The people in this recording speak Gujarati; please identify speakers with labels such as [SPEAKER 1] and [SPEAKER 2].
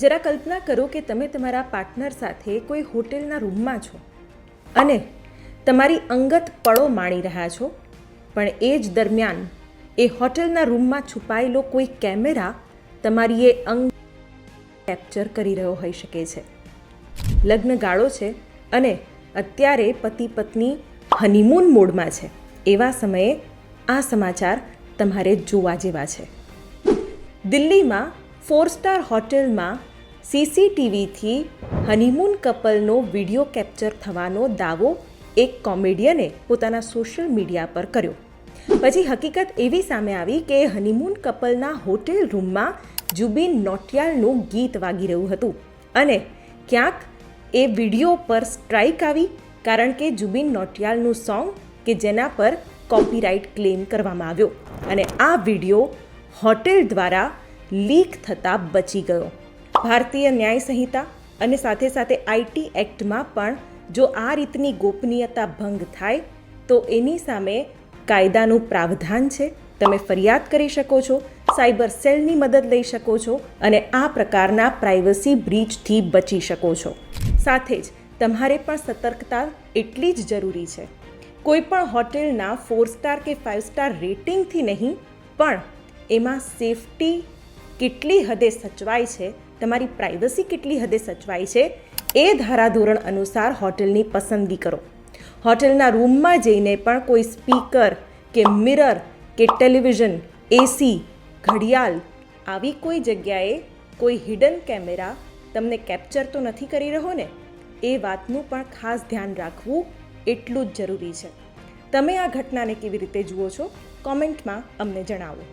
[SPEAKER 1] જરા કલ્પના કરો કે તમે તમારા પાર્ટનર સાથે કોઈ હોટેલના રૂમમાં છો અને તમારી અંગત પળો માણી રહ્યા છો, પણ એ જ દરમિયાન એ હોટેલના રૂમમાં છુપાયેલો કોઈ કેમેરા તમારી એ અંગ કેપ્ચર કરી રહ્યો હોઈ શકે છે. લગ્ન ગાળો છે અને અત્યારે પતિ પત્ની હનીમૂન મોડમાં છે. એવા સમયે આ સમાચાર તમારે જોવા જેવા છે. દિલ્હીમાં 4 સ્ટાર હોટેલમાં સીસીટીવીથી હનીમૂન કપલનો વિડીયો કેપ્ચર થવાનો દાવો એક કોમેડિયને પોતાના સોશિયલ મીડિયા પર કર્યો. પછી હકીકત એવી સામે આવી કે હનીમૂન કપલના હોટેલ રૂમમાં જુબિન નોટિયાલનું ગીત વાગી રહ્યું હતું અને ક્યાંક એ વિડીયો પર સ્ટ્રાઇક આવી, કારણ કે જુબિન નોટિયાલનું સોંગ કે જેના પર કોપીરાઇટ ક્લેમ કરવામાં આવ્યો અને આ વિડીયો હોટેલ દ્વારા લીક થતાં બચી ગયો. ભારતીય ન્યાય સંહિતા અને સાથે સાથે આઈટી એક્ટમાં પણ જો આ રીતની ગોપનીયતા ભંગ થાય તો એની સામે કાયદાનું પ્રાવધાન છે. તમે ફરિયાદ કરી શકો છો, સાયબર સેલની મદદ લઈ શકો છો અને આ પ્રકારના પ્રાઇવસી બ્રીચથી બચી શકો છો. સાથે જ તમારે પણ સતર્કતા એટલી જ જરૂરી છે. કોઈ પણ હોટેલના 4 સ્ટાર કે 5 સ્ટાર રેટિંગથી નહીં, પણ એમાં સેફટી કેટલી હદે સચવાય છે, તમારી પ્રાઇવસી કેટલી હદે સચવાય છે, એ ધારાધોરણ અનુસાર હોટેલની પસંદગી કરો. હોટેલના રૂમમાં જઈને પણ કોઈ સ્પીકર કે મિરર કે ટેલિવિઝન, એસી, ઘડિયાળ આવી કોઈ જગ્યાએ કોઈ હિડન કેમેરા તમને કેપ્ચર તો નથી કરી રહ્યો ને, એ વાતનું પણ ખાસ ધ્યાન રાખવું એટલું જ જરૂરી છે. તમે આ ઘટનાને કેવી રીતે જુઓ છો, કોમેન્ટમાં અમને જણાવો.